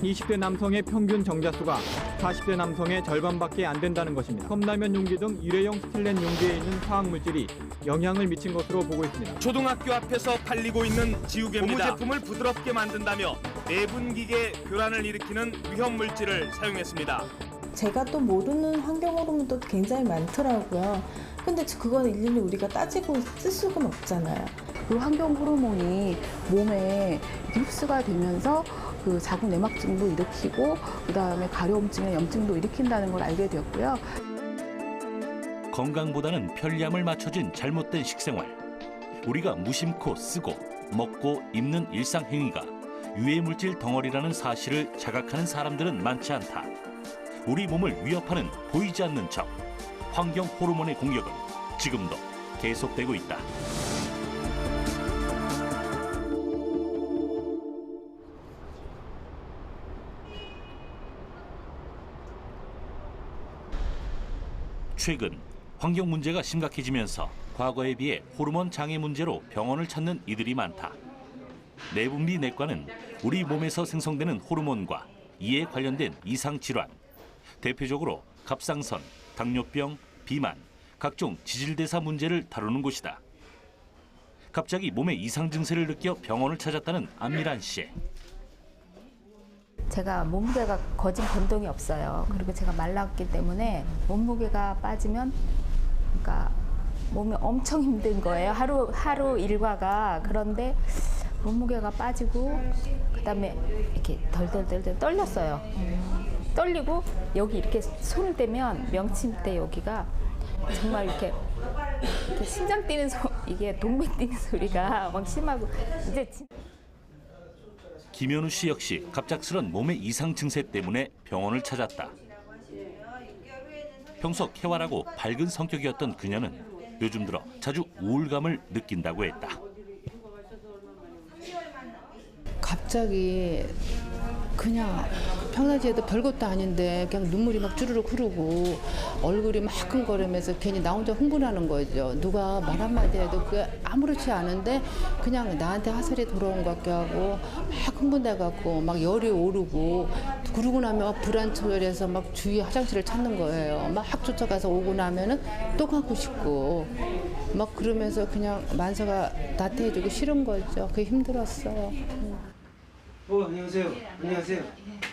20대 남성의 평균 정자수가 40대 남성의 절반밖에 안 된다는 것입니다. 컵라면 용기 등 일회용 스테인레스 용기에 있는 화학물질이 영향을 미친 것으로 보고 있습니다. 초등학교 앞에서 팔리고 있는 지우개입니다. 고무 제품을 부드럽게 만든다며 내분기계 교란을 일으키는 위험 물질을 사용했습니다. 제가 또 모르는 환경 호르몬도 굉장히 많더라고요. 근데 그건 일일이 우리가 따지고 쓸 수는 없잖아요. 그 환경 호르몬이 몸에 흡수가 되면서 그 자궁 내막증도 일으키고 그다음에 가려움증이나 염증도 일으킨다는 걸 알게 되었고요. 건강보다는 편리함을 맞춰진 잘못된 식생활. 우리가 무심코 쓰고 먹고 입는 일상 행위가 유해물질 덩어리라는 사실을 자각하는 사람들은 많지 않다. 우리 몸을 위협하는 보이지 않는 적, 환경 호르몬의 공격은 지금도 계속되고 있다. 최근 환경 문제가 심각해지면서 과거에 비해 호르몬 장애 문제로 병원을 찾는 이들이 많다. 내분비 내과는 우리 몸에서 생성되는 호르몬과 이에 관련된 이상 질환, 대표적으로 갑상선, 당뇨병, 비만, 각종 지질대사 문제를 다루는 곳이다. 갑자기 몸에 이상 증세를 느껴 병원을 찾았다는 안미란 씨. 제가 몸무게가 거진 변동이 없어요. 그리고 제가 말랐기 때문에 몸무게가 빠지면 그러니까 몸이 엄청 힘든 거예요. 하루 일과가. 그런데 몸무게가 빠지고 그다음에 이렇게 덜덜덜 떨렸어요. 떨리고 여기 이렇게 손을 대면 명치대 여기가 정말 이렇게 심장 뛰는 이게 동맥 뛰는 소리가 막 심하고 이제 김현우 씨 역시 갑작스런 몸의 이상 증세 때문에 병원을 찾았다. 평소 쾌활하고 밝은 성격이었던 그녀는 요즘 들어 자주 우울감을 느낀다고 했다. 갑자기 그냥 평상시에도 별것도 아닌데 그냥 눈물이 막 주르륵 흐르고 얼굴이 막 흥거리면서 괜히 나 혼자 흥분하는 거죠. 누가 말 한마디 해도 그게 아무렇지 않은데 그냥 나한테 화살이 돌아온 것 같게 하고 막 흥분돼갖고 막 열이 오르고 그러고 나면 불안초열해서 막 주위 화장실을 찾는 거예요. 막 쫓아가서 오고 나면은 또 가고 싶고 막 그러면서 그냥 만사가 나태해지고 싫은 거죠. 그게 힘들었어요. 안녕하세요. 안녕하세요.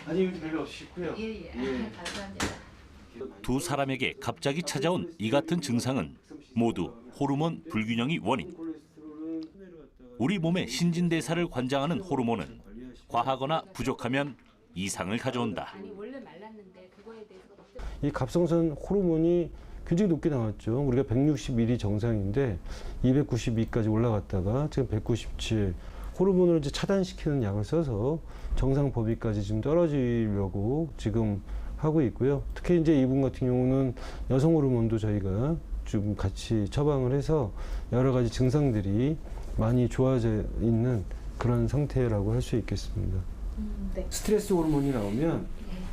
아니 요즘 별로 없으시고요. 감사합니다. 두 사람에게 갑자기 찾아온 이 같은 증상은 모두 호르몬 불균형이 원인. 우리 몸의 신진대사를 관장하는 호르몬은 과하거나 부족하면 이상을 가져온다. 이 갑상선 호르몬이 굉장히 높게 나왔죠. 우리가 160ml 정상인데 292까지 올라갔다가 지금 197. 호르몬을 이제 차단시키는 약을 써서 정상 범위까지 지금 떨어지려고 지금 하고 있고요. 특히 이제 이분 같은 경우는 여성 호르몬도 저희가 좀 같이 처방을 해서 여러 가지 증상들이 많이 좋아져 있는 그런 상태라고 할 수 있겠습니다. 네. 스트레스 호르몬이 나오면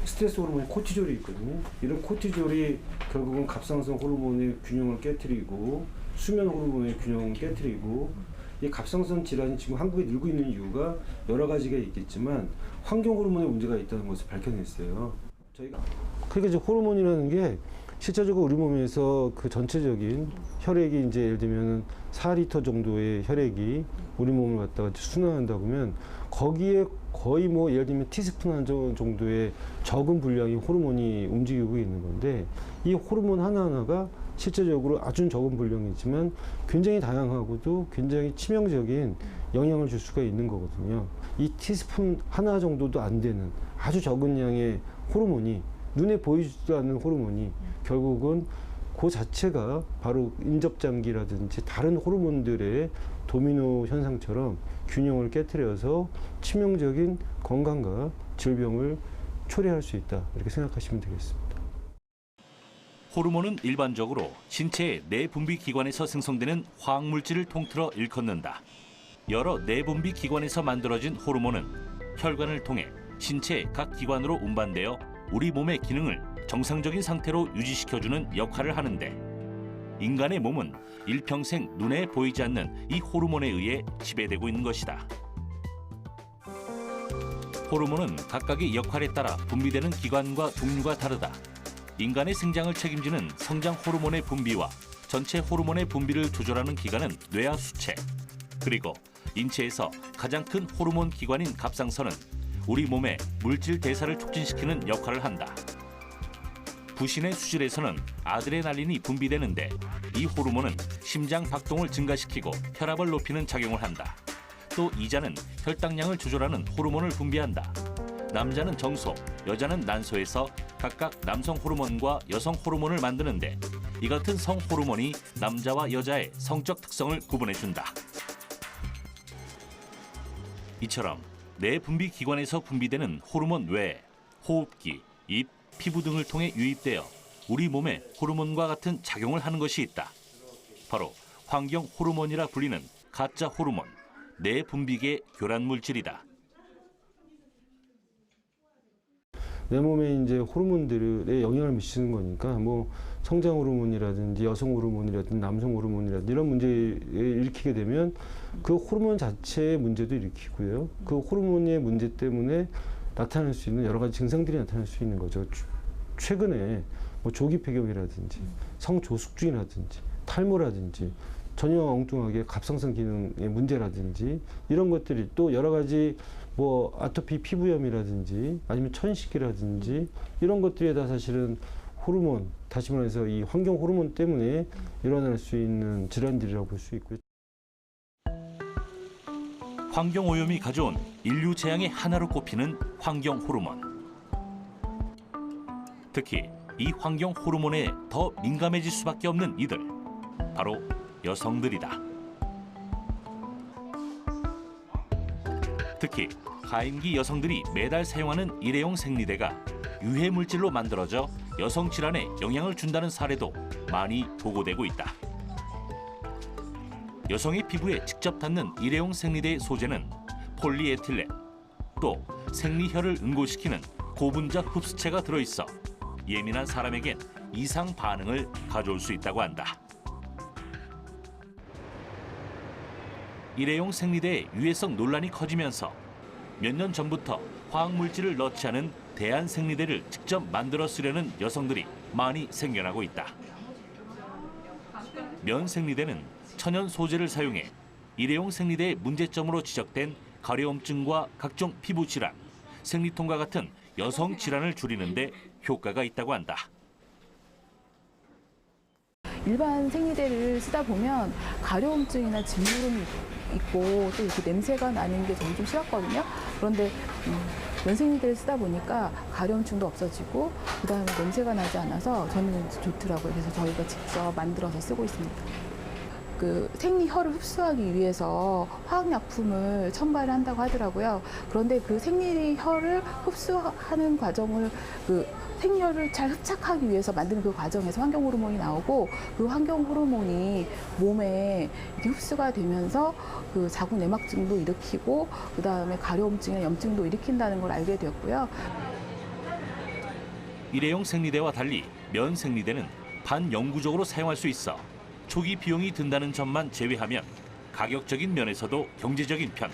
스트레스 호르몬이 코티졸이 있거든요. 이런 코티졸이 결국은 갑상선 호르몬의 균형을 깨트리고 수면 호르몬의 균형을 깨트리고 이 갑상선 질환이 지금 한국에 늘고 있는 이유가 여러 가지가 있겠지만 환경 호르몬에 문제가 있다는 것을 밝혀냈어요. 그러니까 이제 호르몬이라는 게 실제적으로 우리 몸에서 그 전체적인 혈액이 이제 예를 들면 4리터 정도의 혈액이 우리 몸을 갖다가 순환한다고 하면 거기에 거의 뭐 예를 들면 티스푼 한 정도의 적은 분량의 호르몬이 움직이고 있는 건데 이 호르몬 하나하나가 실제적으로 아주 적은 분량이지만 굉장히 다양하고도 굉장히 치명적인 영향을 줄 수가 있는 거거든요. 이 티스푼 하나 정도도 안 되는 아주 적은 양의 호르몬이 눈에 보이지도 않는 호르몬이 결국은 그 자체가 바로 인접장기라든지 다른 호르몬들의 도미노 현상처럼 균형을 깨트려서 치명적인 건강과 질병을 초래할 수 있다. 이렇게 생각하시면 되겠습니다. 호르몬은 일반적으로 신체의 내분비 기관에서 생성되는 화학물질을 통틀어 일컫는다. 여러 내분비 기관에서 만들어진 호르몬은 혈관을 통해 신체의 각 기관으로 운반되어 우리 몸의 기능을 정상적인 상태로 유지시켜주는 역할을 하는데 인간의 몸은 일평생 눈에 보이지 않는 이 호르몬에 의해 지배되고 있는 것이다. 호르몬은 각각의 역할에 따라 분비되는 기관과 종류가 다르다. 인간의 생장을 책임지는 성장 호르몬의 분비와 전체 호르몬의 분비를 조절하는 기관은 뇌하 수체. 그리고 인체에서 가장 큰 호르몬 기관인 갑상선은 우리 몸의 물질 대사를 촉진시키는 역할을 한다. 부신의 수질에서는 아드레날린이 분비되는데 이 호르몬은 심장 박동을 증가시키고 혈압을 높이는 작용을 한다. 또 이자는 혈당량을 조절하는 호르몬을 분비한다. 남자는 정소, 여자는 난소에서 각각 남성 호르몬과 여성 호르몬을 만드는데 이 같은 성 호르몬이 남자와 여자의 성적 특성을 구분해준다. 이처럼 뇌 분비 기관에서 분비되는 호르몬 외에 호흡기, 입, 피부 등을 통해 유입되어 우리 몸에 호르몬과 같은 작용을 하는 것이 있다. 바로 환경 호르몬이라 불리는 가짜 호르몬, 뇌 분비계 교란 물질이다. 내 몸에 이제 호르몬들에 영향을 미치는 거니까 뭐 성장 호르몬이라든지 여성 호르몬이라든지 남성 호르몬이라든지 이런 문제를 일으키게 되면 그 호르몬 자체의 문제도 일으키고요. 그 호르몬의 문제 때문에 나타날 수 있는 여러 가지 증상들이 나타날 수 있는 거죠. 최근에 뭐 조기 폐경이라든지 성조숙증이라든지 탈모라든지 전혀 엉뚱하게 갑상선 기능의 문제라든지 이런 것들이 또 여러 가지 뭐 아토피 피부염이라든지 아니면 천식이라든지 이런 것들이 다 사실은 호르몬, 다시 말해서 이 환경 호르몬 때문에 일어날 수 있는 질환들이라고 볼 수 있고요. 환경 오염이 가져온 인류 재앙의 하나로 꼽히는 환경 호르몬. 특히 이 환경 호르몬에 더 민감해질 수밖에 없는 이들, 바로 여성들이다. 특히 가임기 여성들이 매달 사용하는 일회용 생리대가 유해 물질로 만들어져 여성 질환에 영향을 준다는 사례도 많이 보고되고 있다. 여성의 피부에 직접 닿는 일회용 생리대의 소재는 폴리에틸렌, 또 생리혈을 응고시키는 고분자 흡수체가 들어있어 예민한 사람에겐 이상 반응을 가져올 수 있다고 한다. 일회용 생리대의 유해성 논란이 커지면서 몇 년 전부터 화학물질을 넣지 않은 대안 생리대를 직접 만들어 쓰려는 여성들이 많이 생겨나고 있다. 면 생리대는 천연 소재를 사용해 일회용 생리대의 문제점으로 지적된 가려움증과 각종 피부 질환, 생리통과 같은 여성 질환을 줄이는 데 효과가 있다고 한다. 일반 생리대를 쓰다 보면 가려움증이나 진물음이 있고 또 이렇게 냄새가 나는 게 저는 좀 싫었거든요. 그런데 면 생리대를 쓰다 보니까 가려움증도 없어지고 그다음에 냄새가 나지 않아서 저는 좋더라고요. 그래서 저희가 직접 만들어서 쓰고 있습니다. 그 생리혈을 흡수하기 위해서 화학약품을 첨가를 한다고 하더라고요. 그런데 그 생리혈을 흡수하는 과정을 생리혈을 잘 흡착하기 위해서 만드는 그 과정에서 환경 호르몬이 나오고 그 환경 호르몬이 몸에 이렇게 흡수가 되면서 그 자궁 내막증도 일으키고 그다음에 가려움증이나 염증도 일으킨다는 걸 알게 되었고요. 일회용 생리대와 달리 면 생리대는 반영구적으로 사용할 수 있어 초기 비용이 든다는 점만 제외하면 가격적인 면에서도 경제적인 편.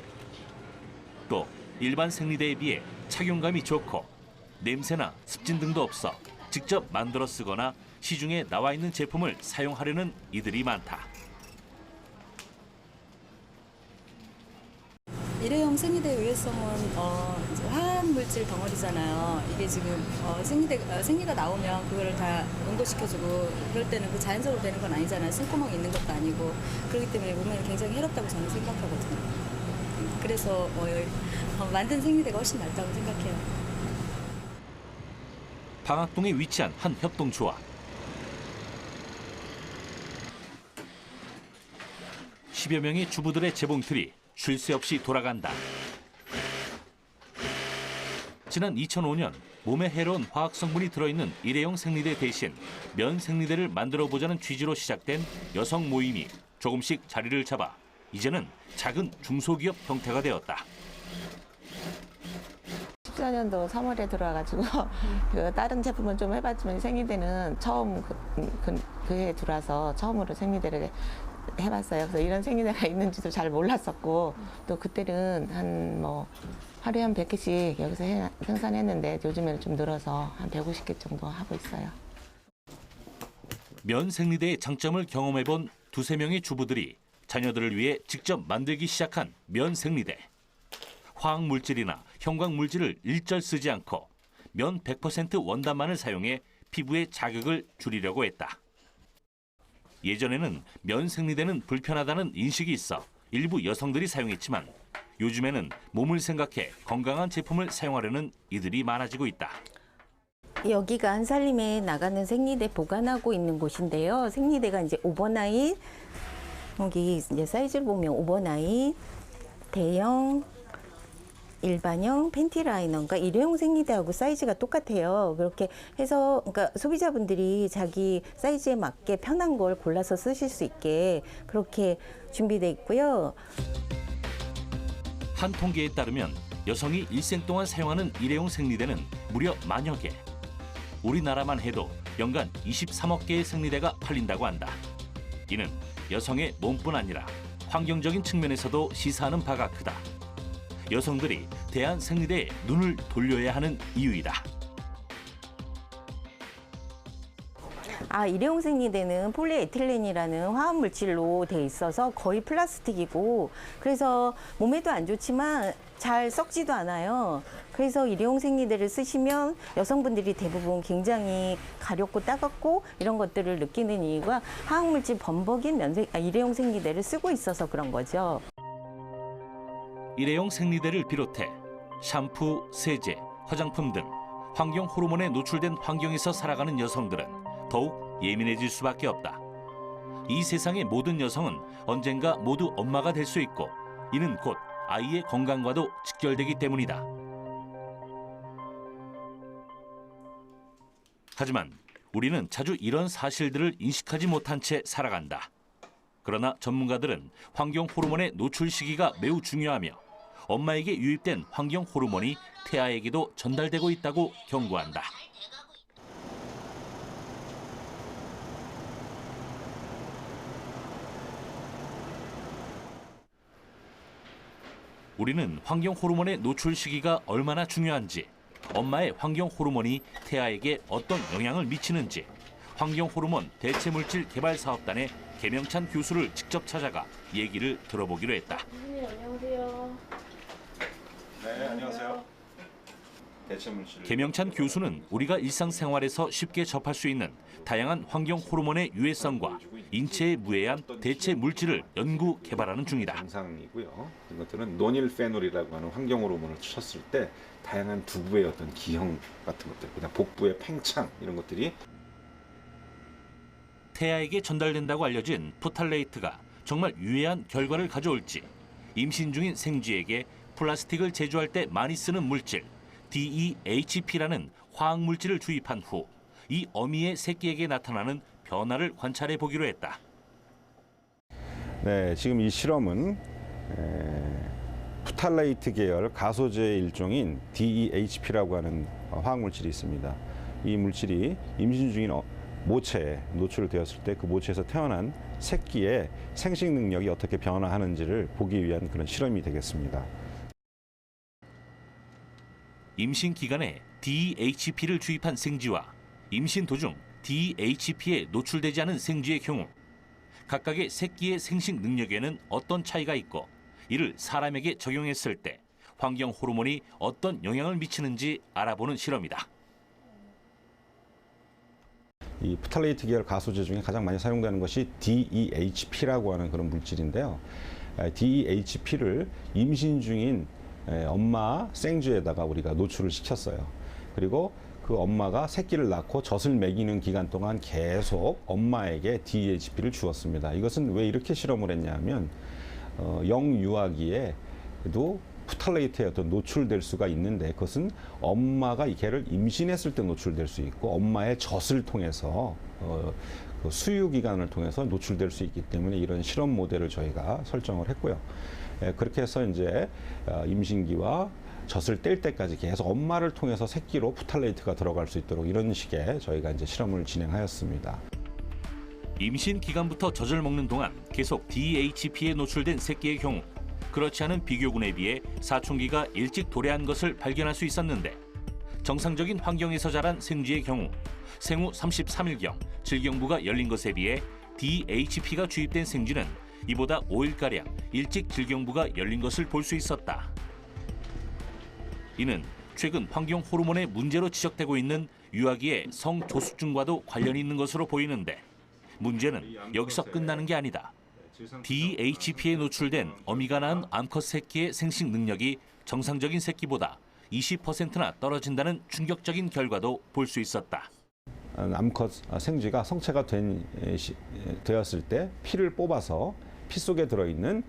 또 일반 생리대에 비해 착용감이 좋고 냄새나 습진 등도 없어 직접 만들어 쓰거나 시중에 나와 있는 제품을 사용하려는 이들이 많다. 일회용 생리대 유해성은 이제 화학물질 덩어리잖아요. 이게 지금 생리가 나오면 그걸 다 응고시켜주고 그럴 때는 그 자연적으로 되는 건 아니잖아요. 숨구멍이 있는 것도 아니고 그렇기 때문에 몸에 굉장히 해롭다고 저는 생각하거든요. 그래서 만든 생리대가 훨씬 낫다고 생각해요. 방학동에 위치한 한 협동조합. 10여 명의 주부들의 재봉틀이 쉴 새 없이 돌아간다. 지난 2005년 몸에 해로운 화학 성분이 들어있는 일회용 생리대 대신 면 생리대를 만들어 보자는 취지로 시작된 여성 모임이 조금씩 자리를 잡아 이제는 작은 중소기업 형태가 되었다. 14년도 3월에 들어와가지고 다른 제품은 좀 해봤지만 생리대는 처음 그해 들어와서 처음으로 생리대를 해봤어요. 그래서 이런 생리대가 있는지도 잘 몰랐었고 또 그때는 한 하루에 한 100개씩 여기서 생산했는데 요즘에는 좀 늘어서 한 150개 정도 하고 있어요. 면 생리대의 장점을 경험해본 두세 명의 주부들이 자녀들을 위해 직접 만들기 시작한 면 생리대. 화학 물질이나 형광 물질을 일절 쓰지 않고 면 100% 원단만을 사용해 피부의 자극을 줄이려고 했다. 예전에는 면 생리대는 불편하다는 인식이 있어 일부 여성들이 사용했지만 요즘에는 몸을 생각해 건강한 제품을 사용하려는 이들이 많아지고 있다. 여기가 한살림에 나가는 생리대 보관하고 있는 곳인데요. 생리대가 이제 오버나잇, 여기 이제 사이즈를 보면 오버나잇, 대형, 일반형, 팬티라이너, 그러니까 일회용 생리대하고 사이즈가 똑같아요. 그렇게 해서 그러니까 소비자분들이 자기 사이즈에 맞게 편한 걸 골라서 쓰실 수 있게 그렇게 준비되어 있고요. 한 통계에 따르면 여성이 일생 동안 사용하는 일회용 생리대는 무려 만여 개. 우리나라만 해도 연간 23억 개의 생리대가 팔린다고 한다. 이는 여성의 몸뿐 아니라 환경적인 측면에서도 시사하는 바가 크다. 여성들이 대한 생리대에 눈을 돌려야 하는 이유이다. 일회용 생리대는 폴리에틸렌이라는 화학 물질로 돼 있어서 거의 플라스틱이고 그래서 몸에도 안 좋지만 잘 썩지도 않아요. 그래서 일회용 생리대를 쓰시면 여성분들이 대부분 굉장히 가렵고 따갑고 이런 것들을 느끼는 이유가 화학 물질 범벅인 일회용 생리대를 쓰고 있어서 그런 거죠. 일회용 생리대를 비롯해 샴푸, 세제, 화장품 등 환경 호르몬에 노출된 환경에서 살아가는 여성들은 더욱 예민해질 수밖에 없다. 이 세상의 모든 여성은 언젠가 모두 엄마가 될 수 있고 이는 곧 아이의 건강과도 직결되기 때문이다. 하지만 우리는 자주 이런 사실들을 인식하지 못한 채 살아간다. 그러나 전문가들은 환경 호르몬의 노출 시기가 매우 중요하며 엄마에게 유입된 환경 호르몬이 태아에게도 전달되고 있다고 경고한다. 우리는 환경 호르몬의 노출 시기가 얼마나 중요한지, 엄마의 환경 호르몬이 태아에게 어떤 영향을 미치는지, 환경 호르몬 대체 물질 개발 사업단의 계명찬 교수를 직접 찾아가 얘기를 들어보기로 했다. 안녕하세요. 네, 안녕하세요. 대체 물질. 계명찬 교수는 우리가 일상생활에서 쉽게 접할 수 있는 다양한 환경 호르몬의 유해성과 인체에 무해한 대체 물질을 연구 개발하는 중이다. 정상이고요. 이것들은 노닐페놀이라고 하는 환경 호르몬을 쳤을 때 다양한 두부의 어떤 기형 같은 것들, 그다음 복부의 팽창 이런 것들이 태아에게 전달된다고 알려진 포탈레이트가 정말 유해한 결과를 가져올지, 임신 중인 생쥐에게 플라스틱을 제조할 때 많이 쓰는 물질 DEHP라는 화학 물질을 주입한 후 이 어미의 새끼에게 나타나는 변화를 관찰해 보기로 했다. 네, 지금 이 실험은 푸탈레이트 계열 가소제의 일종인 DEHP라고 하는 화학 물질이 있습니다. 이 물질이 임신 중인 모체에 노출되었을 때 그 모체에서 태어난 새끼의 생식 능력이 어떻게 변화하는지를 보기 위한 그런 실험이 되겠습니다. 임신 기간에 DEHP를 주입한 생쥐와 임신 도중 DEHP에 노출되지 않은 생쥐의 경우 각각의 새끼의 생식 능력에는 어떤 차이가 있고 이를 사람에게 적용했을 때 환경 호르몬이 어떤 영향을 미치는지 알아보는 실험이다. 이 푸탈레이트 계열 가소제 중에 가장 많이 사용되는 것이 DEHP라고 하는 그런 물질인데요. DEHP를 임신 중인 엄마 생쥐에다가 우리가 노출을 시켰어요. 그리고 그 엄마가 새끼를 낳고 젖을 먹이는 기간 동안 계속 엄마에게 DEHP를 주었습니다. 이것은 왜 이렇게 실험을 했냐면 영유아기에도 푸탈레이트에 어떤 노출될 수가 있는데 그것은 엄마가 이 개를 임신했을 때 노출될 수 있고 엄마의 젖을 통해서 그 수유 기간을 통해서 노출될 수 있기 때문에 이런 실험 모델을 저희가 설정을 했고요. 그렇게 해서 이제 임신기와 젖을 뗄 때까지 계속 엄마를 통해서 새끼로 푸탈레이트가 들어갈 수 있도록 이런 식의 저희가 이제 실험을 진행하였습니다. 임신 기간부터 젖을 먹는 동안 계속 DEHP에 노출된 새끼의 경우 그렇지 않은 비교군에 비해 사춘기가 일찍 도래한 것을 발견할 수 있었는데 정상적인 환경에서 자란 생쥐의 경우 생후 33일경 질경부가 열린 것에 비해 DHP가 주입된 생쥐는 이보다 5일가량 일찍 질경부가 열린 것을 볼 수 있었다. 이는 최근 환경 호르몬의 문제로 지적되고 있는 유아기의 성조숙증과도 관련이 있는 것으로 보이는데 문제는 여기서 끝나는 게 아니다. DHP에 노출된 어미가 낳은 암컷 새끼의 생식 능력이 정상적인 새끼보다 20%나 떨어진다는 충격적인 결과도 볼 수 있었다. 암컷 생쥐가 성체가 되었을 때 피를 뽑아서 피 속에 들어있는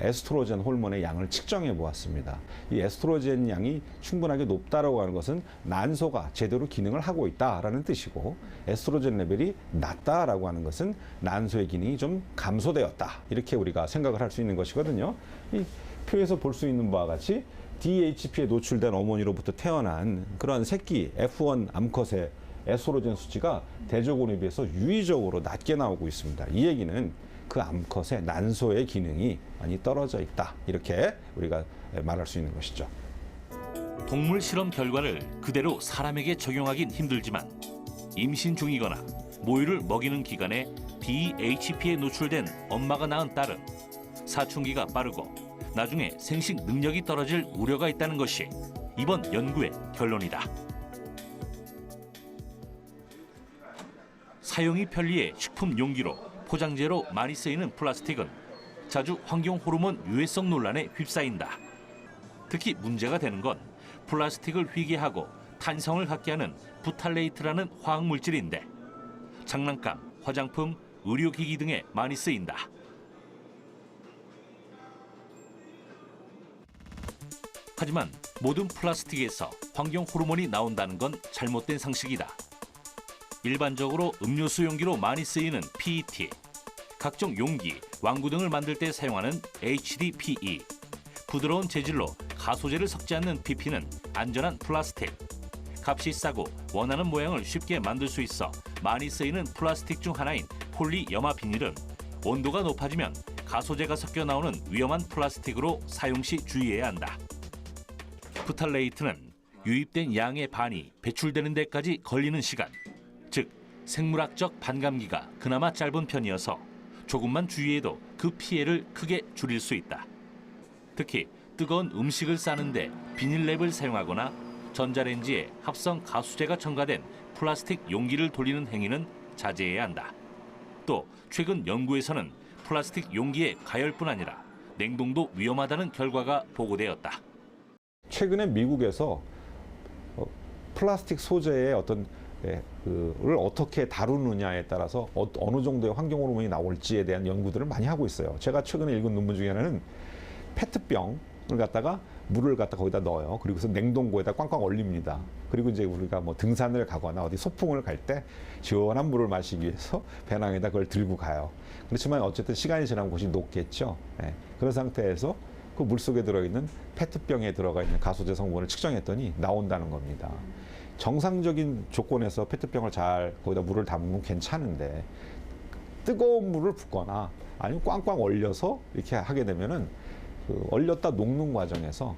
에스트로겐 호르몬의 양을 측정해 보았습니다. 이 에스트로겐 양이 충분하게 높다라고 하는 것은 난소가 제대로 기능을 하고 있다라는 뜻이고, 에스트로겐 레벨이 낮다라고 하는 것은 난소의 기능이 좀 감소되었다, 이렇게 우리가 생각을 할 수 있는 것이거든요. 이 표에서 볼 수 있는 바와 같이 DHP에 노출된 어머니로부터 태어난 그런 새끼 F1 암컷의 에스트로겐 수치가 대조군에 비해서 유의적으로 낮게 나오고 있습니다. 이 얘기는 그 암컷의 난소의 기능이 많이 떨어져 있다, 이렇게 우리가 말할 수 있는 것이죠. 동물 실험 결과를 그대로 사람에게 적용하긴 힘들지만 임신 중이거나 모유를 먹이는 기간에 DHP에 노출된 엄마가 낳은 딸은 사춘기가 빠르고 나중에 생식 능력이 떨어질 우려가 있다는 것이 이번 연구의 결론이다. 사용이 편리해 식품 용기로 포장재로 많이 쓰이는 플라스틱은 자주 환경 호르몬 유해성 논란에 휩싸인다. 특히 문제가 되는 건 플라스틱을 휘게 하고 탄성을 갖게 하는 부탈레이트라는 화학 물질인데 장난감, 화장품, 의료기기 등에 많이 쓰인다. 하지만 모든 플라스틱에서 환경 호르몬이 나온다는 건 잘못된 상식이다. 일반적으로 음료수 용기로 많이 쓰이는 PET, 각종 용기, 왕구 등을 만들 때 사용하는 HDPE, 부드러운 재질로 가소제를 섞지 않는 PP는 안전한 플라스틱, 값이 싸고 원하는 모양을 쉽게 만들 수 있어 많이 쓰이는 플라스틱 중 하나인 폴리염화 비닐은 온도가 높아지면 가소제가 섞여 나오는 위험한 플라스틱으로 사용 시 주의해야 한다. 부탈레이트는 유입된 양의 반이 배출되는 데까지 걸리는 시간, 즉 생물학적 반감기가 그나마 짧은 편이어서 조금만 주의해도 그 피해를 크게 줄일 수 있다. 특히 뜨거운 음식을 싸는데 비닐랩을 사용하거나 전자레인지에 합성 가수제가 첨가된 플라스틱 용기를 돌리는 행위는 자제해야 한다. 또 최근 연구에서는 플라스틱 용기의 가열뿐 아니라 냉동도 위험하다는 결과가 보고되었다. 최근에 미국에서 플라스틱 소재의 어떤 를 어떻게 다루느냐에 따라서 어느 정도의 환경 호르몬이 나올지에 대한 연구들을 많이 하고 있어요. 제가 최근에 읽은 논문 중에 하나는 페트병을 갖다가 물을 갖다 거기다 넣어요. 그리고서 냉동고에다 꽝꽝 얼립니다. 그리고 이제 우리가 뭐 등산을 가거나 어디 소풍을 갈 때 시원한 물을 마시기 위해서 배낭에다 그걸 들고 가요. 그렇지만 어쨌든 시간이 지나면 그것이 녹겠죠. 네. 그런 상태에서 그 물속에 들어있는 페트병에 들어가 있는 가소제 성분을 측정했더니 나온다는 겁니다. 정상적인 조건에서 페트병을 잘 거기다 물을 담으면 괜찮은데 뜨거운 물을 붓거나 아니면 꽝꽝 얼려서 이렇게 하게 되면은 그 얼렸다 녹는 과정에서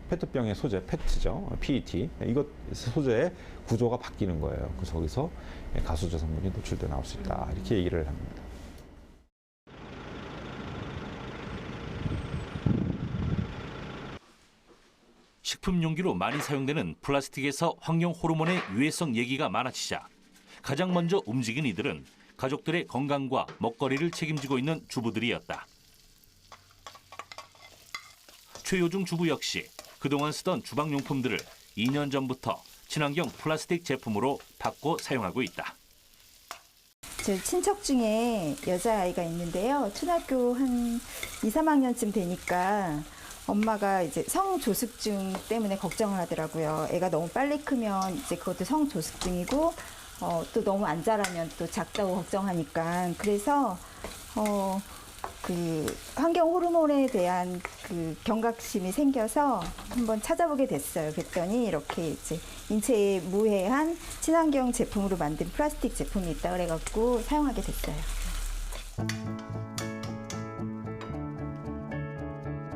페트병의 소재, 페트죠, PET, 이것 소재의 구조가 바뀌는 거예요. 그래서 거기서 가소제 성분이 노출돼 나올 수 있다, 이렇게 얘기를 합니다. 식품 용기로 많이 사용되는 플라스틱에서 환경 호르몬의 유해성 얘기가 많아지자 가장 먼저 움직인 이들은 가족들의 건강과 먹거리를 책임지고 있는 주부들이었다. 최효중 주부 역시 그동안 쓰던 주방용품들을 2년 전부터 친환경 플라스틱 제품으로 바꿔 사용하고 있다. 제 친척 중에 여자아이가 있는데요. 초등학교 한 2, 3학년쯤 되니까 엄마가 이제 성조숙증 때문에 걱정을 하더라고요. 애가 너무 빨리 크면 이제 그것도 성조숙증이고 또 너무 안 자라면 또 작다고 걱정하니까. 그래서 그 환경 호르몬에 대한 그 경각심이 생겨서 한번 찾아보게 됐어요. 그랬더니 이렇게 이제 인체에 무해한 친환경 제품으로 만든 플라스틱 제품이 있다 그래갖고 사용하게 됐어요.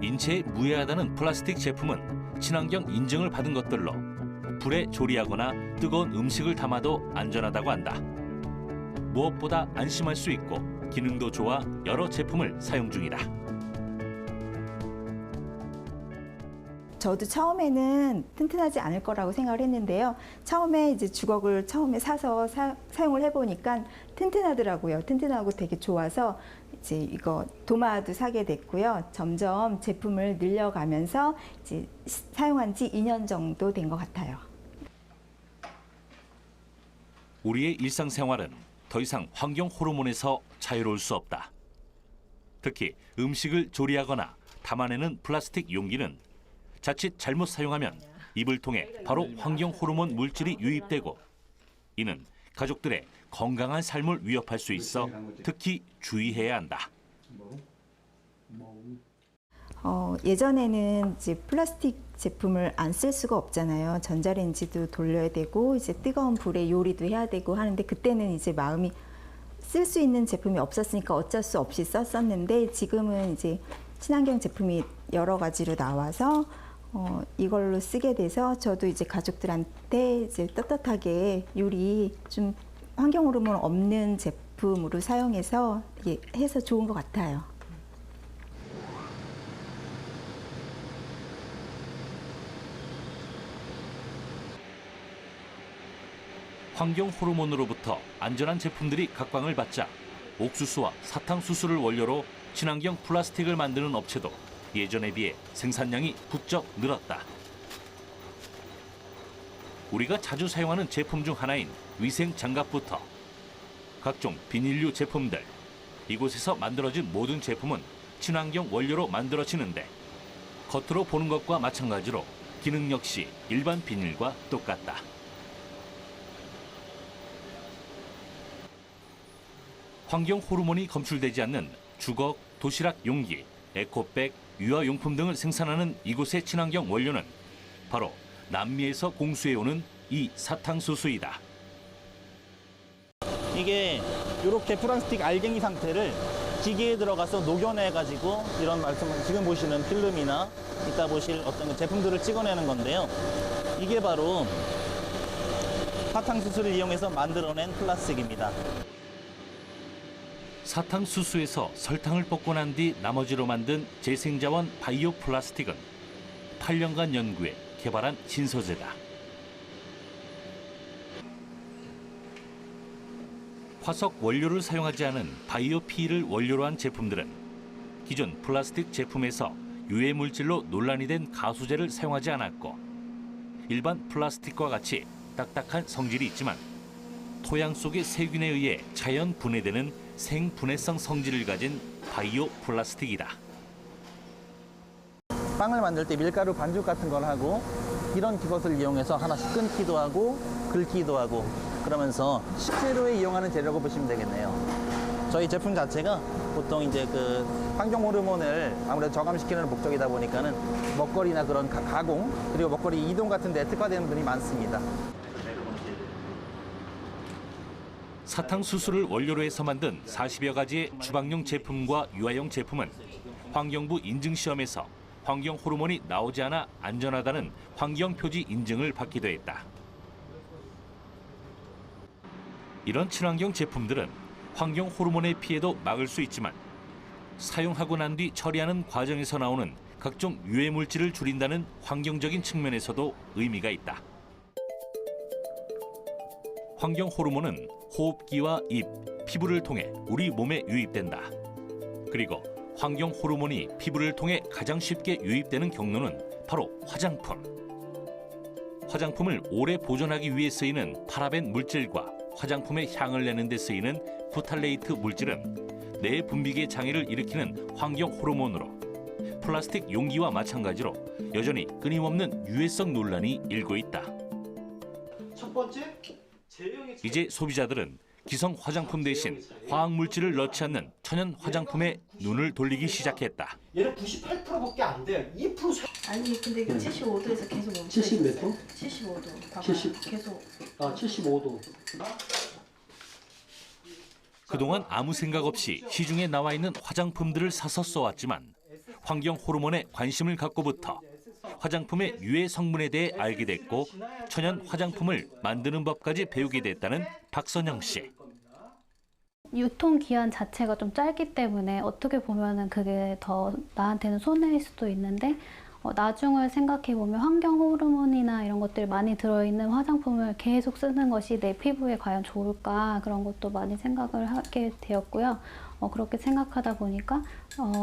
인체에 무해하다는 플라스틱 제품은 친환경 인증을 받은 것들로 불에 조리하거나 뜨거운 음식을 담아도 안전하다고 한다. 무엇보다 안심할 수 있고 기능도 좋아 여러 제품을 사용 중이다. 저도 처음에는 튼튼하지 않을 거라고 생각을 했는데요. 처음에 이제 주걱을 사서 사용을 해보니까 튼튼하더라고요. 튼튼하고 되게 좋아서 이제 이거 도마도 사게 됐고요. 점점 제품을 늘려가면서 이제 사용한 지 2년 정도 된 것 같아요. 우리의 일상생활은 더 이상 환경 호르몬에서 자유로울 수 없다. 특히 음식을 조리하거나 담아내는 플라스틱 용기는 자칫 잘못 사용하면 입을 통해 바로 환경 호르몬 물질이 유입되고 이는 가족들의 건강한 삶을 위협할 수 있어 특히 주의해야 한다. 예전에는 이제 플라스틱 제품을 안 쓸 수가 없잖아요. 전자레인지도 돌려야 되고 이제 뜨거운 불에 요리도 해야 되고 하는데 그때는 이제 마음이 쓸 수 있는 제품이 없었으니까 어쩔 수 없이 썼었는데 지금은 이제 친환경 제품이 여러 가지로 나와서 이걸로 쓰게 돼서 저도 이제 가족들한테 이제 떳떳하게 요리 좀 환경 호르몬 없는 제품으로 사용해서 해서 좋은 것 같아요. 환경 호르몬으로부터 안전한 제품들이 각광을 받자 옥수수와 사탕수수를 원료로 친환경 플라스틱을 만드는 업체도 예전에 비해 생산량이 부쩍 늘었다. 우리가 자주 사용하는 제품 중 하나인 위생 장갑부터 각종 비닐류 제품들, 이곳에서 만들어진 모든 제품은 친환경 원료로 만들어지는데 겉으로 보는 것과 마찬가지로 기능 역시 일반 비닐과 똑같다. 환경 호르몬이 검출되지 않는 주걱, 도시락 용기, 에코백, 유아용품 등을 생산하는 이곳의 친환경 원료는 바로 남미에서 공수해오는 이 사탕수수이다. 이게 이렇게 플라스틱 알갱이 상태를 기계에 들어가서 녹여내가지고 이런 지금 보시는 필름이나 이따 보실 어떤 제품들을 찍어내는 건데요. 이게 바로 사탕수수를 이용해서 만들어낸 플라스틱입니다. 사탕수수에서 설탕을 뽑고 난 뒤 나머지로 만든 재생자원 바이오 플라스틱은 8년간 연구해 개발한 신소재다. 화석 원료를 사용하지 않은 바이오 PE를 원료로 한 제품들은 기존 플라스틱 제품에서 유해 물질로 논란이 된 가수제를 사용하지 않았고 일반 플라스틱과 같이 딱딱한 성질이 있지만 토양 속의 세균에 의해 자연 분해되는 생분해성 성질을 가진 바이오 플라스틱이다. 빵을 만들 때 밀가루 반죽 같은 걸 하고 이런 기것을 이용해서 하나씩 끊기도 하고 긁기도 하고 그러면서 식재료에 이용하는 재료라고 보시면 되겠네요. 저희 제품 자체가 보통 이제 그 환경 호르몬을 아무래도 저감시키는 목적이다 보니까는 먹거리나 그런 가공 그리고 먹거리 이동 같은 데 특화되는 분이 많습니다. 사탕수수를 원료로 해서 만든 40여 가지의 주방용 제품과 유아용 제품은 환경부 인증시험에서 환경 호르몬이 나오지 않아 안전하다는 환경표지 인증을 받기도 했다. 이런 친환경 제품들은 환경 호르몬의 피해도 막을 수 있지만 사용하고 난 뒤 처리하는 과정에서 나오는 각종 유해 물질을 줄인다는 환경적인 측면에서도 의미가 있다. 환경 호르몬은 호흡기와 입, 피부를 통해 우리 몸에 유입된다. 그리고 환경 호르몬이 피부를 통해 가장 쉽게 유입되는 경로는 바로 화장품. 화장품을 오래 보존하기 위해 쓰이는 파라벤 물질과 화장품의 향을 내는 데 쓰이는 부탈레이트 물질은 내 분비계 장애를 일으키는 환경 호르몬으로 플라스틱 용기와 마찬가지로 여전히 끊임없는 유해성 논란이 일고 있다. 첫 번째, 이제 소비자들은 기성 화장품 대신 화학 물질을 넣지 않는 천연 화장품에 눈을 돌리기 시작했다. 얘는 98%밖에 안 돼요. 2% 아니 근데 이게 75도에서 계속 멈춰 70 몇 있어요. 도? 75도. 봐봐. 70. 계속. 75도. 그동안 아무 생각 없이 시중에 나와 있는 화장품들을 사서 써왔지만 환경 호르몬에 관심을 갖고부터 화장품의 유해 성분에 대해 알게 됐고 천연 화장품을 만드는 법까지 배우게 됐다는 박선영 씨. 유통기한 자체가 좀 짧기 때문에 어떻게 보면은 그게 더 나한테는 손해일 수도 있는데 나중을 생각해보면 환경 호르몬이나 이런 것들이 많이 들어있는 화장품을 계속 쓰는 것이 내 피부에 과연 좋을까 그런 것도 많이 생각을 하게 되었고요. 그렇게 생각하다 보니까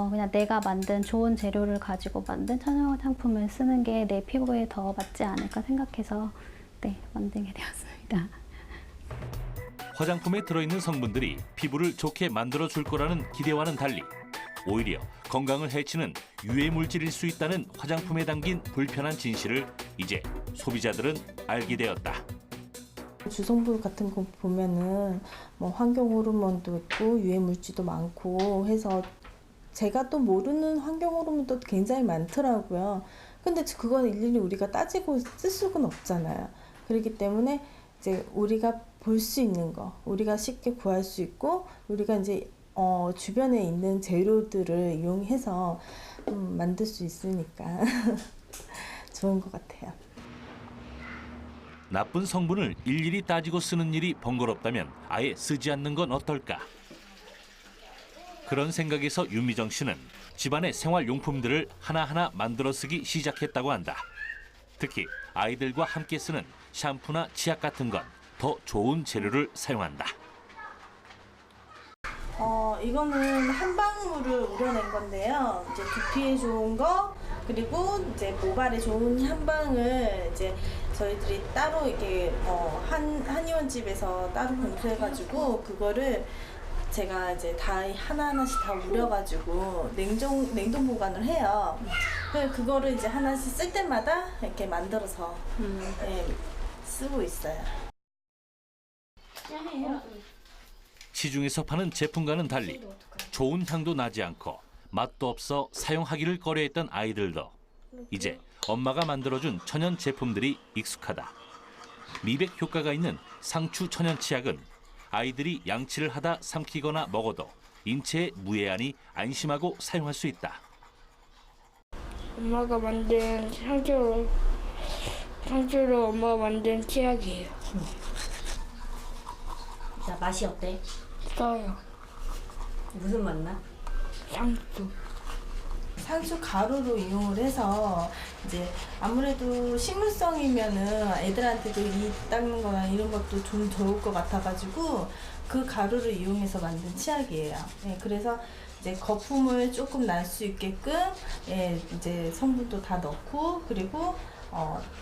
그냥 내가 만든 좋은 재료를 가지고 만든 천연 화장품을 쓰는 게 내 피부에 더 맞지 않을까 생각해서 만들게 되었습니다. 화장품에 들어있는 성분들이 피부를 좋게 만들어줄 거라는 기대와는 달리 오히려 건강을 해치는 유해 물질일 수 있다는 화장품에 담긴 불편한 진실을 이제 소비자들은 알게 되었다. 주성분 같은 거 보면은 뭐 환경 호르몬도 있고 유해 물질도 많고 해서 제가 또 모르는 환경 호르몬도 굉장히 많더라고요. 근데 그건 일일이 우리가 따지고 쓸 수는 없잖아요. 그렇기 때문에 이제 우리가 볼 수 있는 거, 우리가 쉽게 구할 수 있고 우리가 이제 주변에 있는 재료들을 이용해서 만들 수 있으니까 좋은 것 같아요. 나쁜 성분을 일일이 따지고 쓰는 일이 번거롭다면 아예 쓰지 않는 건 어떨까? 그런 생각에서 윤미정 씨는 집안의 생활용품들을 하나하나 만들어 쓰기 시작했다고 한다. 특히 아이들과 함께 쓰는 샴푸나 치약 같은 건 더 좋은 재료를 사용한다. 이거는 한방울을 우려낸 건데요. 이제 두피에 좋은 거 그리고 이제 모발에 좋은 한방을 이제 저희들이 따로 이게 한의원 집에서 따로 공수해가지고 그거를 제가 이제 다 하나하나씩 다 우려가지고 냉동 보관을 해요. 그거를 이제 하나씩 쓸 때마다 이렇게 만들어서 쓰고 있어요. 시중에서 파는 제품과는 달리 좋은 향도 나지 않고 맛도 없어 사용하기를 꺼려했던 아이들도 이제 엄마가 만들어준 천연 제품들이 익숙하다. 미백 효과가 있는 상추 천연 치약은 아이들이 양치를 하다 삼키거나 먹어도 인체에 무해하니 안심하고 사용할 수 있다. 엄마가 만든 상추로 엄마가 만든 치약이에요. 자, 맛이 어때? 써요. 무슨 맛 나? 상추 가루로 이용을 해서 이제 아무래도 식물성이면은 애들한테도 이 닦는 거나 이런 것도 좀 좋을 것 같아가지고 그 가루를 이용해서 만든 치약이에요. 그래서 이제 거품을 조금 날 수 있게끔 이제 성분도 다 넣고 그리고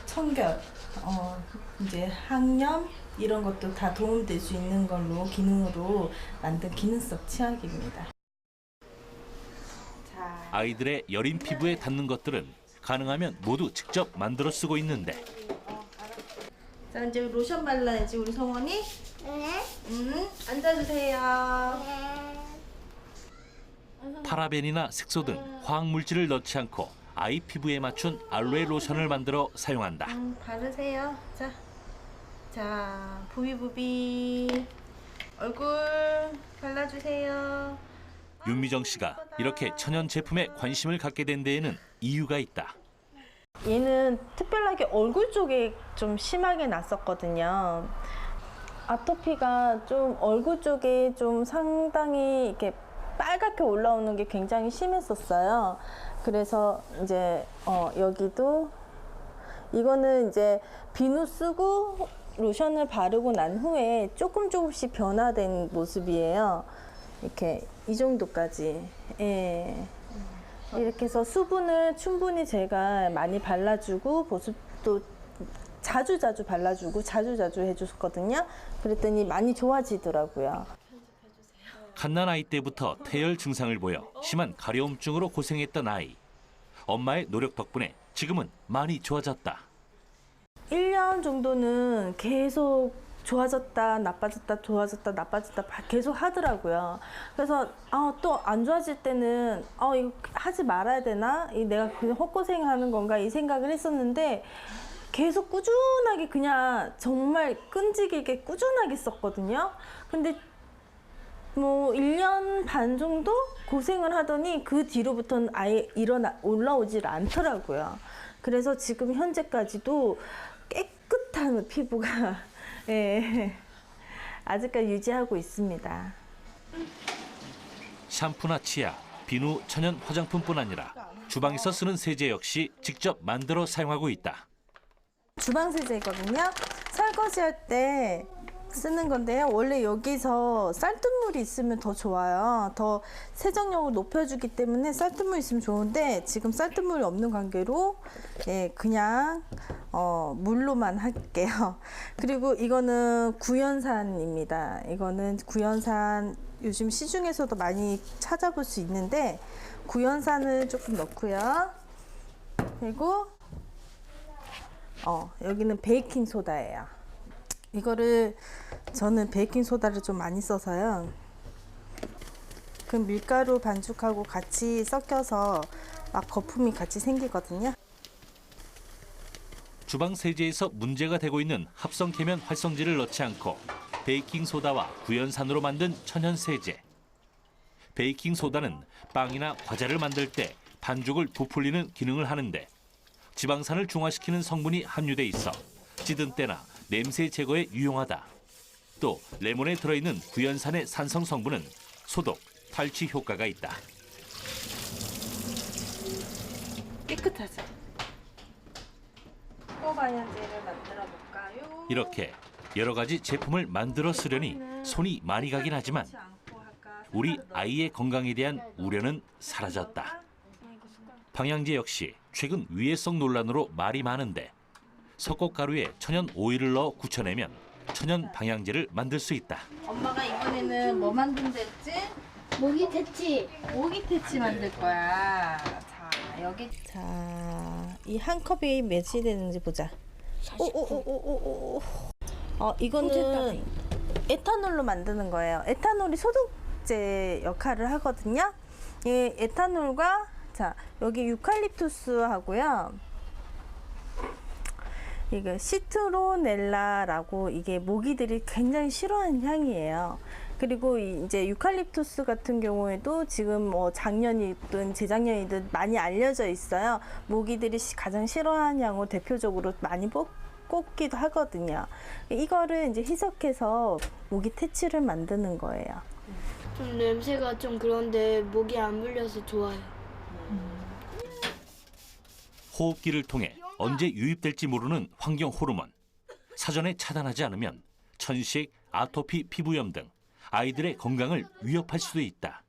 청결, 이제 항염 이런 것도 다 도움될 수 있는 걸로 기능으로 만든 기능성 치약입니다. 아이들의 여린 피부에 닿는 것들은 가능하면 모두 직접 만들어 쓰고 있는데. 자, 이제 로션 발라야지 우리 성원이. 앉아주세요. 파라벤이나 색소 등 화학물질을 넣지 않고 아이 피부에 맞춘 알로에 로션을 만들어 사용한다. 바르세요. 자, 부비부비 얼굴 발라주세요. 윤미정 씨가 이렇게 천연 제품에 관심을 갖게 된 데에는 이유가 있다. 얘는 특별하게 얼굴 쪽에 좀 심하게 났었거든요. 아토피가 좀 얼굴 쪽에 좀 상당히 이렇게 빨갛게 올라오는 게 굉장히 심했었어요. 그래서 이제 여기도 이거는 이제 비누 쓰고 로션을 바르고 난 후에 조금씩 변화된 모습이에요. 이렇게 이 정도까지. 이렇게 해서 수분을 충분히 제가 많이 발라주고 보습도 자주 발라주고 자주 해줬거든요. 그랬더니 많이 좋아지더라고요. 갓난 아이 때부터 태열 증상을 보여 심한 가려움증으로 고생했던 아이. 엄마의 노력 덕분에 지금은 많이 좋아졌다. 1년 정도는 계속 좋아졌다, 나빠졌다, 좋아졌다, 나빠졌다 계속 하더라고요. 그래서 또 안 좋아질 때는 이거 하지 말아야 되나? 내가 그냥 헛고생하는 건가? 이 생각을 했었는데 계속 꾸준하게 그냥 정말 끈질기게 꾸준하게 썼거든요. 근데 뭐 1년 반 정도 고생을 하더니 그 뒤로부터는 아예 올라오질 않더라고요. 그래서 지금 현재까지도 깨끗한 피부가 예, 아직까지 유지하고 있습니다. 샴푸나 치약, 비누, 천연 화장품뿐 아니라 주방에서 쓰는 세제 역시 직접 만들어 사용하고 있다. 주방 세제거든요. 설거지할 때 쓰는 건데요. 원래 여기서 쌀뜨물이 있으면 더 좋아요. 더 세정력을 높여주기 때문에 쌀뜨물 있으면 좋은데 지금 쌀뜨물이 없는 관계로 예, 그냥 물로만 할게요. 그리고 이거는 구연산입니다. 이거는 구연산 요즘 시중에서도 많이 찾아볼 수 있는데 구연산을 조금 넣고요. 그리고 여기는 베이킹 소다예요. 이거를 저는 베이킹 소다를 좀 많이 써서요. 그 밀가루 반죽하고 같이 섞여서 막 거품이 같이 생기거든요. 주방 세제에서 문제가 되고 있는 합성 계면 활성제를 넣지 않고 베이킹 소다와 구연산으로 만든 천연 세제. 베이킹 소다는 빵이나 과자를 만들 때 반죽을 부풀리는 기능을 하는데 지방산을 중화시키는 성분이 함유돼 있어 찌든 때나 냄새 제거에 유용하다. 또 레몬에 들어있는 구연산의 산성 성분은 소독, 탈취 효과가 있다. 깨끗하죠? 호반연제를 만들어 볼까요? 이렇게 여러 가지 제품을 만들어 쓰려니 손이 많이 가긴 하지만 우리 아이의 건강에 대한 우려는 사라졌다. 방향제 역시 최근 위해성 논란으로 말이 많은데 석고가루에 천연 오일을 넣어 굳혀내면 천연 방향제를 만들 수 있다. 엄마가 이번에는 뭐 만든다 했지? 모기 퇴치 만들 거야. 자, 여기 이 한 컵이 몇이 되는지 보자. 오오오오오오. 이거는 에탄올로 만드는 거예요. 에탄올이 소독제 역할을 하거든요. 이 에탄올과 자, 여기 유칼립투스하고요. 이게 시트로넬라라고 이게 모기들이 굉장히 싫어하는 향이에요. 그리고 이제 유칼립투스 같은 경우에도 지금 작년이든 재작년이든 많이 알려져 있어요. 모기들이 가장 싫어하는 향으로 대표적으로 많이 꼽기도 하거든요. 이거를 이제 희석해서 모기 퇴치를 만드는 거예요. 좀 냄새가 좀 그런데 모기 안 물려서 좋아요. 호흡기를 통해 언제 유입될지 모르는 환경 호르몬. 사전에 차단하지 않으면 천식, 아토피 피부염 등 아이들의 건강을 위협할 수도 있다.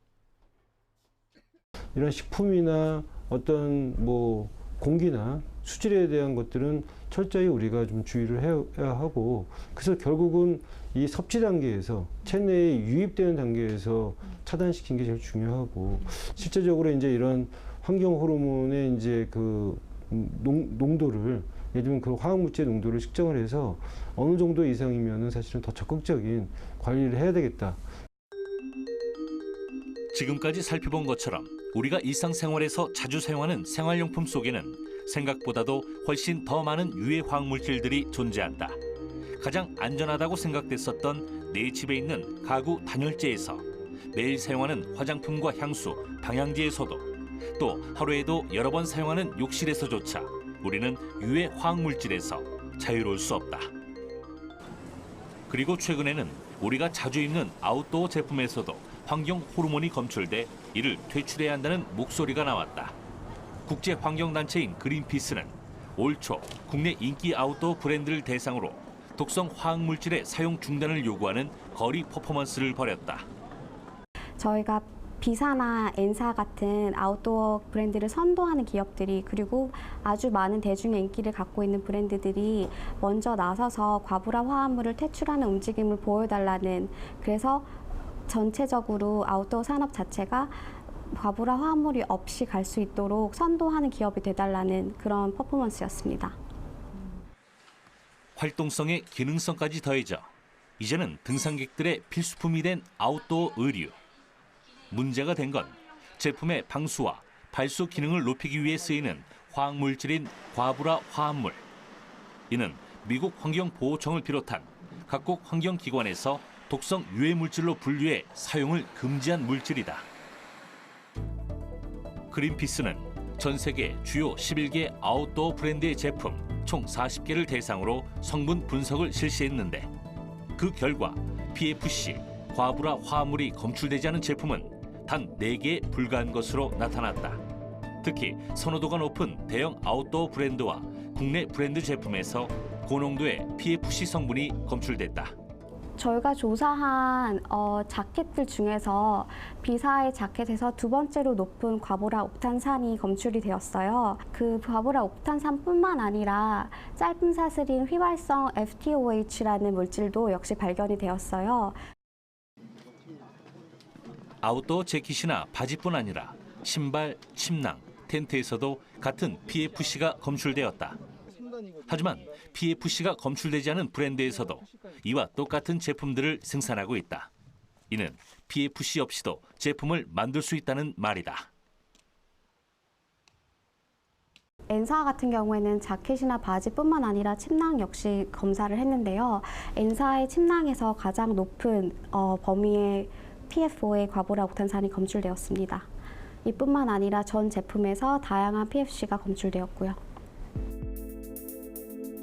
이런 식품이나 어떤 공기나 수질에 대한 것들은 철저히 우리가 좀 주의를 해야 하고, 그래서 결국은 이 섭취 단계에서 체내에 유입되는 단계에서 차단시키는 게 제일 중요하고, 실제적으로 이제 이런 환경 호르몬의 이제 그 농도를, 예를 들면 그 화학물질 농도를 측정을 해서 어느 정도 이상이면은 사실은 더 적극적인 관리를 해야 되겠다. 지금까지 살펴본 것처럼 우리가 일상생활에서 자주 사용하는 생활용품 속에는 생각보다도 훨씬 더 많은 유해 화학물질들이 존재한다. 가장 안전하다고 생각됐었던 내 집에 있는 가구 단열재에서 매일 사용하는 화장품과 향수, 방향제에서도 또 하루에도 여러 번 사용하는 욕실에서조차 우리는 유해 화학물질에서 자유로울 수 없다. 그리고 최근에는 우리가 자주 입는 아웃도어 제품에서도 환경 호르몬이 검출돼 이를 퇴출해야 한다는 목소리가 나왔다. 국제환경단체인 그린피스는 올 초 국내 인기 아웃도어 브랜드를 대상으로 독성 화학물질의 사용 중단을 요구하는 거리 퍼포먼스를 벌였다. 저희가 비사나 엔사 같은 아웃도어 브랜드를 선도하는 기업들이, 그리고 아주 많은 대중의 인기를 갖고 있는 브랜드들이 먼저 나서서 과부라 화합물을 퇴출하는 움직임을 보여달라는, 그래서 전체적으로 아웃도어 산업 자체가 과부라 화합물이 없이 갈 수 있도록 선도하는 기업이 돼달라는 그런 퍼포먼스였습니다. 활동성에 기능성까지 더해져 이제는 등산객들의 필수품이 된 아웃도어 의류. 문제가 된 건 제품의 방수와 발수 기능을 높이기 위해 쓰이는 화학물질인 과부라 화합물. 이는 미국 환경보호청을 비롯한 각국 환경기관에서 독성 유해 물질로 분류해 사용을 금지한 물질이다. 그린피스는 전 세계 주요 11개 아웃도어 브랜드의 제품 총 40개를 대상으로 성분 분석을 실시했는데 그 결과 PFC, 과부라 화합물이 검출되지 않은 제품은 단 4개에 불과한 것으로 나타났다. 특히 선호도가 높은 대형 아웃도어 브랜드와 국내 브랜드 제품에서 고농도의 PFC 성분이 검출됐다. 저희가 조사한 자켓들 중에서 B사의 자켓에서 두 번째로 높은 과보라 옥탄산이 검출이 되었어요. 그 과보라 옥탄산뿐만 아니라 짧은 사슬인 휘발성 FTOH라는 물질도 역시 발견이 되었어요. 아웃도어 재킷이나 바지뿐 아니라 신발, 침낭, 텐트에서도 같은 PFC가 검출되었다. 하지만 PFC가 검출되지 않은 브랜드에서도 이와 똑같은 제품들을 생산하고 있다. 이는 PFC 없이도 제품을 만들 수 있다는 말이다. N사 같은 경우에는 자켓이나 바지뿐만 아니라 침낭 역시 검사를 했는데요. N사의 침낭에서 가장 높은 범위의 PFO의 과보라 옥탄산이 검출되었습니다. 이뿐만 아니라 전 제품에서 다양한 PFC가 검출되었고요.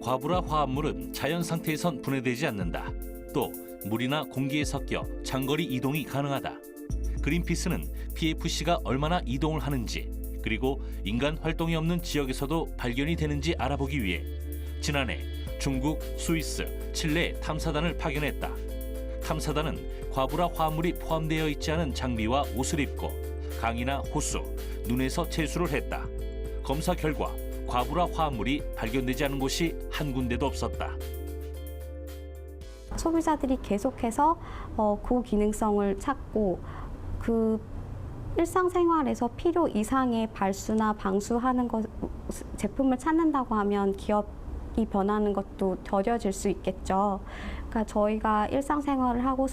과부라 화합물은 자연 상태에선 분해되지 않는다. 또 물이나 공기에 섞여 장거리 이동이 가능하다. 그린피스는 PFC가 얼마나 이동을 하는지 그리고 인간 활동이 없는 지역에서도 발견이 되는지 알아보기 위해 지난해 중국, 스위스, 칠레에 탐사단을 파견했다. 탐사단은 과부라 화합물이 포함되어 있지 않은 장비와 옷을 입고 강이나 호수, 눈에서 채수를 했다. 검사 결과 과부라 화합물이 발견되지 않은 곳이 한 군데도 없었다. 소비자들이 계속해서 고기능성을 찾고 그 일상생활에서 필요 이상의 발수나 방수하는 제품을 찾는다고 하면 기업이 변하는 것도 더뎌질 수 있겠죠. 그러니까 저희가 일상생활을 하고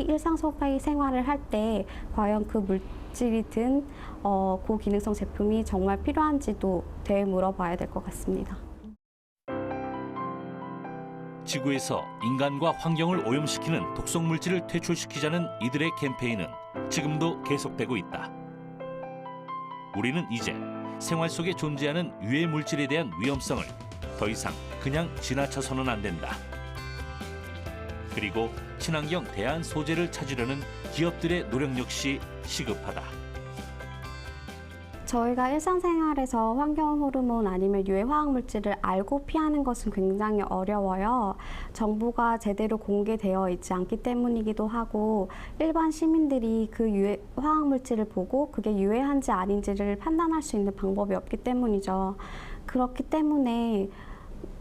일상 소비 생활을 할 때 과연 그 물질이 든 고기능성 제품이 정말 필요한지도 되물어봐야 될 것 같습니다. 지구에서 인간과 환경을 오염시키는 독성 물질을 퇴출시키자는 이들의 캠페인은 지금도 계속되고 있다. 우리는 이제 생활 속에 존재하는 유해 물질에 대한 위험성을 더 이상 그냥 지나쳐서는 안 된다. 그리고 친환경 대안 소재를 찾으려는 기업들의 노력 역시 시급하다. 저희가 일상생활에서 환경 호르몬 아니면 유해 화학 물질을 알고 피하는 것은 굉장히 어려워요. 정보가 제대로 공개되어 있지 않기 때문이기도 하고 일반 시민들이 그 유해 화학 물질을 보고 그게 유해한지 아닌지를 판단할 수 있는 방법이 없기 때문이죠. 그렇기 때문에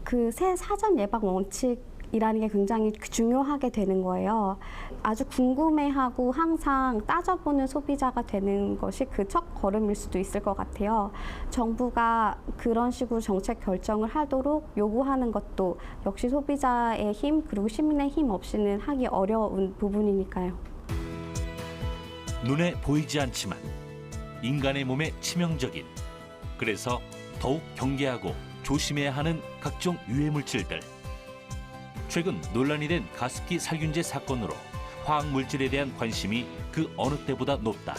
그 사전 예방 원칙이라는 게 굉장히 중요하게 되는 거예요. 아주 궁금해하고 항상 따져보는 소비자가 되는 것이 그 첫 걸음일 수도 있을 것 같아요. 정부가 그런 식으로 정책 결정을 하도록 요구하는 것도 역시 소비자의 힘 그리고 시민의 힘 없이는 하기 어려운 부분이니까요. 눈에 보이지 않지만 인간의 몸에 치명적인, 그래서 더욱 경계하고 조심해야 하는 각종 유해 물질들. 최근 논란이 된 가습기 살균제 사건으로 화학 물질에 대한 관심이 그 어느 때보다 높다.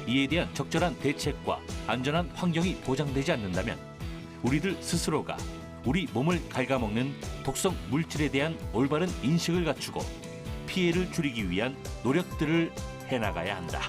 이에 대한 적절한 대책과 안전한 환경이 보장되지 않는다면 우리들 스스로가 우리 몸을 갉아먹는 독성 물질에 대한 올바른 인식을 갖추고 피해를 줄이기 위한 노력들을 해나가야 한다.